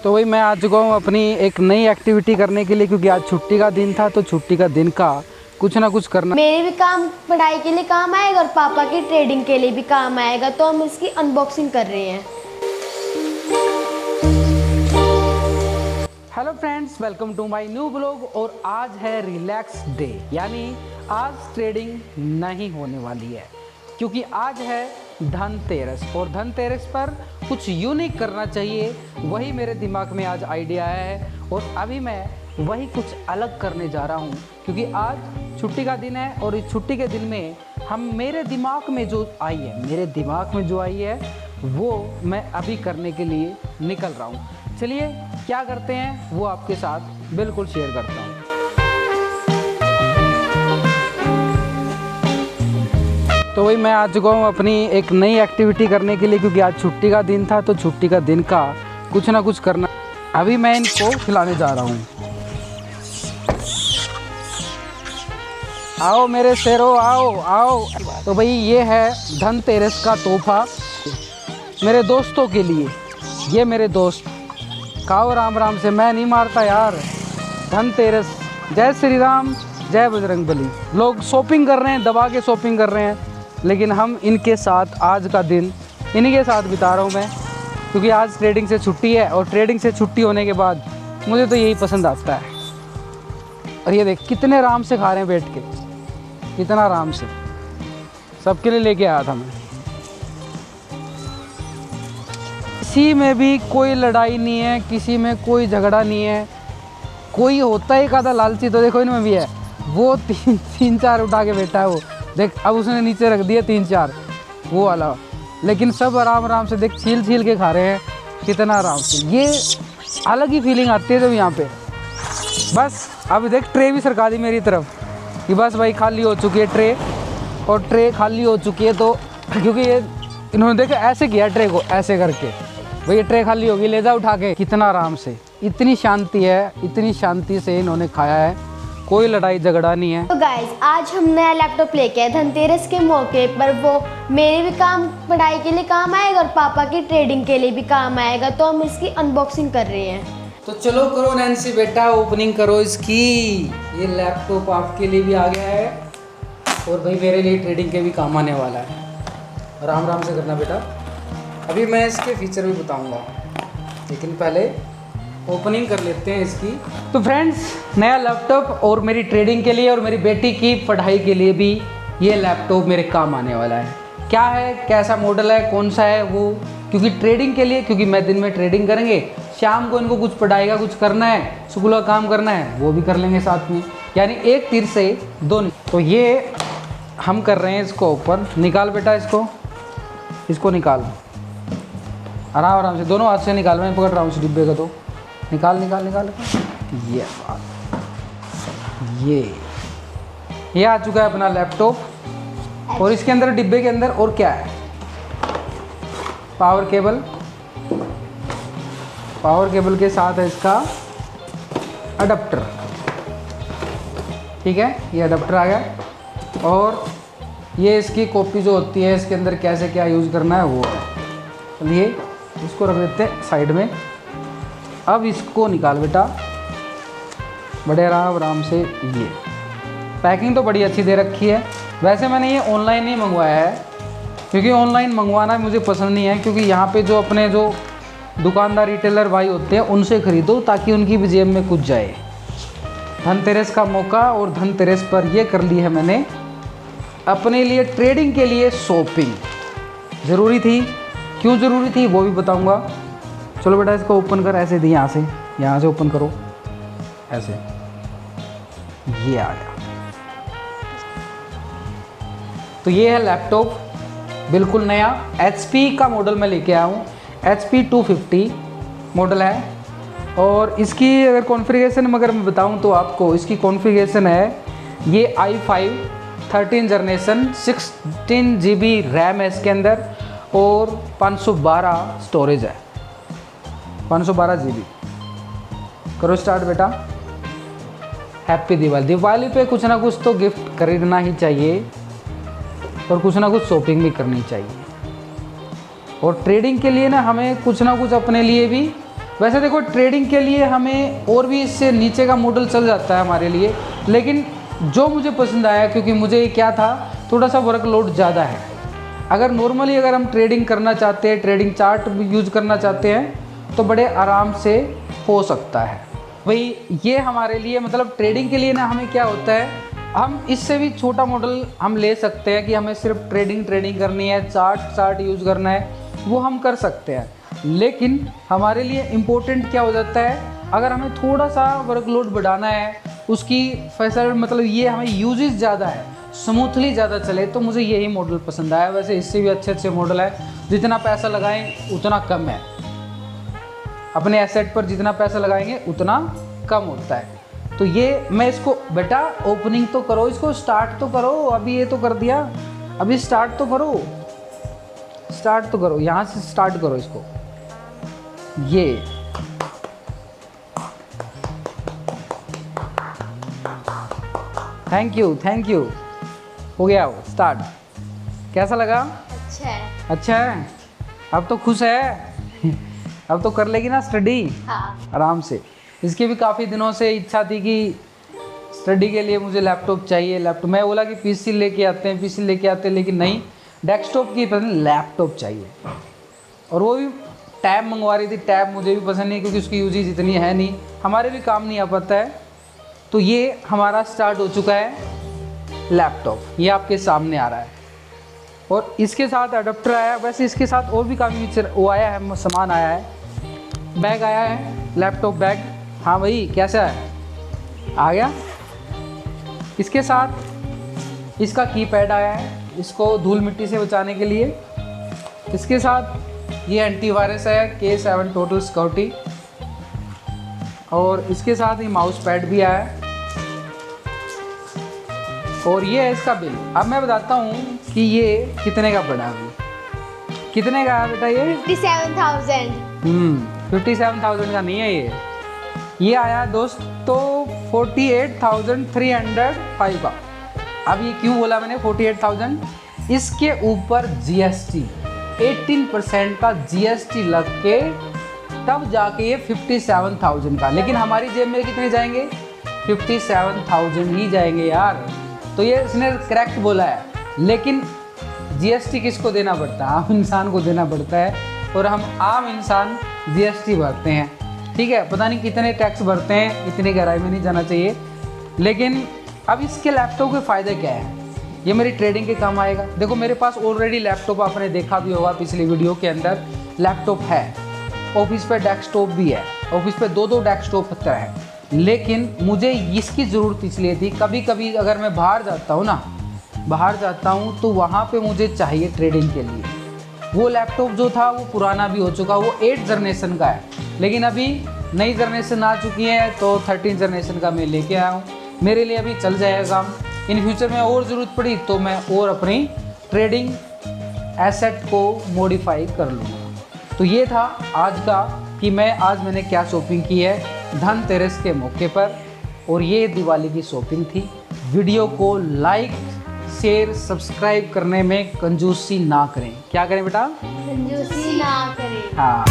तो वही मैं आ चुका हूँ अपनी एक नई एक्टिविटी करने के लिए, क्योंकि आज छुट्टी का दिन था। तो छुट्टी का दिन का कुछ ना कुछ करना। मेरे भी काम पढ़ाई के लिए काम आएगा और पापा की ट्रेडिंग के लिए भी काम आएगा, तो हम इसकी अनबॉक्सिंग कर रहे हैं। Hello friends, welcome to my new blog. और आज है रिलैक्स डे, यानी आज ट्रेडिंग नहीं होने वाली है, क्योंकि आज है धनतेरस। और धनतेरस पर कुछ यूनिक करना चाहिए, वही मेरे दिमाग में आज आइडिया आया है। और अभी मैं वही कुछ अलग करने जा रहा हूँ, क्योंकि आज छुट्टी का दिन है। और इस छुट्टी के दिन में मेरे दिमाग में जो आई है वो मैं अभी करने के लिए निकल रहा हूँ। चलिए क्या करते हैं वो आपके साथ बिल्कुल शेयर करता हूँ। तो वही मैं आ चुका हूँ अपनी एक नई एक्टिविटी करने के लिए, क्योंकि आज छुट्टी का दिन था। तो छुट्टी का दिन का कुछ ना कुछ करना। अभी मैं इनको खिलाने जा रहा हूँ। आओ मेरे शेरों, आओ आओ। तो भाई ये है धनतेरस का तोहफा मेरे दोस्तों के लिए। ये मेरे दोस्त खाओ राम राम से, मैं नहीं मारता यार। धनतेरस, जय श्री राम, जय बजरंग बली। लोग शॉपिंग कर रहे हैं, दबा के शॉपिंग कर रहे हैं, लेकिन हम इनके साथ आज का दिन इन्हीं के साथ बिता रहा हूँ मैं, क्योंकि आज ट्रेडिंग से छुट्टी है। और ट्रेडिंग से छुट्टी होने के बाद मुझे तो यही पसंद आता है। और ये देख कितने आराम से खा रहे हैं बैठ के, कितना आराम से। सबके लिए लेके आया था मैं। किसी में भी कोई लड़ाई नहीं है, किसी में कोई झगड़ा नहीं है। कोई होता है एक आधा लालची, तो देखो इनमें भी है। वो तीन चार उठा के बैठा है वो देख। अब उसने नीचे रख दिया 3-4 वो वाला, लेकिन सब आराम आराम से देख छील छील के खा रहे हैं, कितना आराम से। ये अलग ही फीलिंग आती है जब यहाँ पे। बस अब देख ट्रे भी सरका दी मेरी तरफ कि बस भाई खाली हो चुकी है ट्रे। और ट्रे खाली हो चुकी है, तो क्योंकि ये इन्होंने देखा ऐसे किया ट्रे को, ऐसे करके भाई ये ट्रे खाली होगी, ले जा उठा के। कितना आराम से, इतनी शांति है, इतनी शांति से इन्होंने खाया है। कोई लड़ाई झगड़ा नहीं है। तो गाइज, आज हम नया लैपटॉप लेके आए धनतेरस के मौके पर। वो मेरे भी काम पढ़ाई के लिए काम आएगा और पापा की ट्रेडिंग के लिए भी काम आएगा, तो हम इसकी अनबॉक्सिंग कर रहे हैं। तो चलो करो नैन्सी बेटा, ओपनिंग करो इसकी। ये लैपटॉप आपके लिए भी आ गया है, और भाई मेरे लिए ट्रेडिंग के भी काम आने वाला है। आराम आराम से करना बेटा, अभी मैं इसके फीचर भी बताऊंगा, लेकिन पहले ओपनिंग कर लेते हैं इसकी। तो फ्रेंड्स, नया लैपटॉप और मेरी ट्रेडिंग के लिए और मेरी बेटी की पढ़ाई के लिए भी ये लैपटॉप मेरे काम आने वाला है। क्या है, कैसा मॉडल है, कौन सा है वो, क्योंकि ट्रेडिंग के लिए, क्योंकि मैं दिन में ट्रेडिंग करेंगे, शाम को इनको कुछ पढ़ाई का कुछ करना है, स्कूल का काम करना है, वो भी कर लेंगे साथ में। यानी एक तीर से दो। तो ये हम कर रहे हैं इसको ओपन। निकाल बेटा इसको निकाल, आराम आराम से, दोनों हाथ से निकाल। मैं पकड़ रहा हूँ इस डिब्बे का, तो निकाल निकाल निकाल। ये ये आ चुका है अपना लैपटॉप। और इसके अंदर, डिब्बे के अंदर और क्या है, पावर केबल के साथ है इसका अडेप्टर। ठीक है, ये अडेप्टर आ गया। और ये इसकी कॉपी जो होती है, इसके अंदर कैसे क्या यूज़ करना है वो है। चलिए इसको रख देते हैं साइड में। अब इसको निकाल बेटा, बड़े आराम से। ये पैकिंग तो बड़ी अच्छी दे रखी है। वैसे मैंने ये ऑनलाइन नहीं मंगवाया है, क्योंकि ऑनलाइन मंगवाना मुझे पसंद नहीं है। क्योंकि यहाँ पे जो अपने जो दुकानदार रिटेलर भाई होते हैं उनसे ख़रीदो, ताकि उनकी भी जेब में कुछ जाए। धनतेरस का मौका, और धनतेरस पर ये कर ली है मैंने अपने लिए ट्रेडिंग के लिए शॉपिंग। ज़रूरी थी, क्यों ज़रूरी थी वो भी बताऊँगा। चलो बेटा इसको ओपन कर, ऐसे दी, यहाँ से ओपन करो, ऐसे। ये आ गया। तो ये है लैपटॉप, बिल्कुल नया। HP का मॉडल मैं लेके आया हूँ। HP 250 मॉडल है। और इसकी अगर कॉन्फ़िगरेशन अगर मैं बताऊँ तो आपको, इसकी कॉन्फ़िगरेशन है ये i5 13 जनरेशन, 16 GB रैम है इसके अंदर, और 512 स्टोरेज है, 512 GB। करो स्टार्ट बेटा। हैप्पी दिवाली पे कुछ ना कुछ तो गिफ्ट खरीदना ही चाहिए, और कुछ ना कुछ शॉपिंग भी करनी चाहिए। और ट्रेडिंग के लिए ना हमें कुछ ना कुछ अपने लिए भी वैसे देखो ट्रेडिंग के लिए हमें और भी इससे नीचे का मॉडल चल जाता है हमारे लिए, लेकिन जो मुझे पसंद आया क्योंकि मुझे क्या था, थोड़ा सा वर्कलोड ज़्यादा है। अगर नॉर्मली अगर हम ट्रेडिंग करना चाहते हैं, ट्रेडिंग चार्ट यूज़ करना चाहते हैं तो बड़े आराम से हो सकता है भाई। ये हमारे लिए मतलब ट्रेडिंग के लिए ना हमें क्या होता है, हम इससे भी छोटा मॉडल हम ले सकते हैं कि हमें सिर्फ ट्रेडिंग करनी है, चार्ट यूज़ करना है, वो हम कर सकते हैं। लेकिन हमारे लिए इम्पोर्टेंट क्या हो जाता है, अगर हमें थोड़ा सा वर्कलोड बढ़ाना है, उसकी फैसिलिटी मतलब ये हमें यूजेस ज़्यादा है, स्मूथली ज़्यादा चले, तो मुझे यही मॉडल पसंद आया। वैसे इससे भी अच्छे मॉडल है, जितना पैसा लगाएं उतना कम है, अपने एसेट पर जितना पैसा लगाएंगे उतना कम होता है। तो ये मैं इसको, बेटा ओपनिंग तो करो, इसको स्टार्ट तो करो, अभी ये तो कर दिया, अभी स्टार्ट तो करो, यहाँ से स्टार्ट करो इसको। ये थैंक यू हो गया वो स्टार्ट। कैसा लगा? अच्छा है। अब तो खुश है अब तो कर लेगी ना स्टडी? हाँ। आराम से। इसकी भी काफ़ी दिनों से इच्छा थी कि स्टडी के लिए मुझे लैपटॉप चाहिए। लैपटॉप मैं बोला कि पीसी लेके आते हैं, लेकिन नहीं, डेस्कटॉप की पसंद, लैपटॉप चाहिए। और वो भी टैब मंगवा रही थी। टैब मुझे भी पसंद नहीं क्योंकि उसकी यूजेज इतनी है नहीं, हमारे भी काम नहीं आ पाता है। तो ये हमारा स्टार्ट हो चुका है लैपटॉप, ये आपके सामने आ रहा है। और इसके साथ अडेप्टर आया। वैसे इसके साथ और भी काफ़ी वो आया है, सामान आया है। बैग आया है, लैपटॉप बैग। हाँ भाई कैसा है, आ गया। इसके साथ इसका कीपैड आया है, इसको धूल मिट्टी से बचाने के लिए। इसके साथ ये एंटीवायरस है, K7 टोटल सिक्योरिटी। और इसके साथ ही माउस पैड भी आया है। और ये है इसका बिल। अब मैं बताता हूँ कि ये कितने का पड़ा अभी। कितने का है बेटा ये? 57,000। 57,000 का नहीं है ये आया दोस्तों 48,305 का। अब ये क्यों बोला मैंने 48,000? इसके ऊपर GST 18% का GST लग के तब जाके ये 57,000 का। लेकिन हमारी जेब में कितने जाएंगे? 57,000 ही जाएंगे यार। तो ये इसने करेक्ट बोला है। लेकिन GST किसको देना पड़ता है? आम इंसान को देना पड़ता है। और हम आम इंसान GST भरते हैं, ठीक है। पता नहीं कितने टैक्स भरते हैं, इतनी गहराई में नहीं जाना चाहिए। लेकिन अब इसके लैपटॉप के फ़ायदे क्या है? ये मेरी ट्रेडिंग के काम आएगा। देखो मेरे पास ऑलरेडी लैपटॉप, आपने देखा भी होगा पिछली वीडियो के अंदर, लैपटॉप है। ऑफिस पे डेस्कटॉप भी है, ऑफिस पे दो डेस्कटॉप है। लेकिन मुझे इसकी ज़रूरत इसलिए थी, कभी कभी अगर मैं बाहर जाता हूँ तो वहाँ पे मुझे चाहिए ट्रेडिंग के लिए। वो लैपटॉप जो था वो पुराना भी हो चुका, वो 8th जनरेशन का है। लेकिन अभी नई जनरेशन आ चुकी है, तो 13th जनरेशन का मैं लेके आया हूँ। मेरे लिए अभी चल जाएगा काम। इन फ्यूचर में और ज़रूरत पड़ी तो मैं और अपनी ट्रेडिंग एसेट को मॉडिफाई कर लूँगा। तो ये था आज का कि मैंने क्या शॉपिंग की है धनतेरस के मौके पर। और ये दिवाली की शॉपिंग थी। वीडियो को लाइक, शेयर, सब्सक्राइब करने में कंजूसी ना करें। क्या करें बेटा? कंजूसी ना करें। हाँ।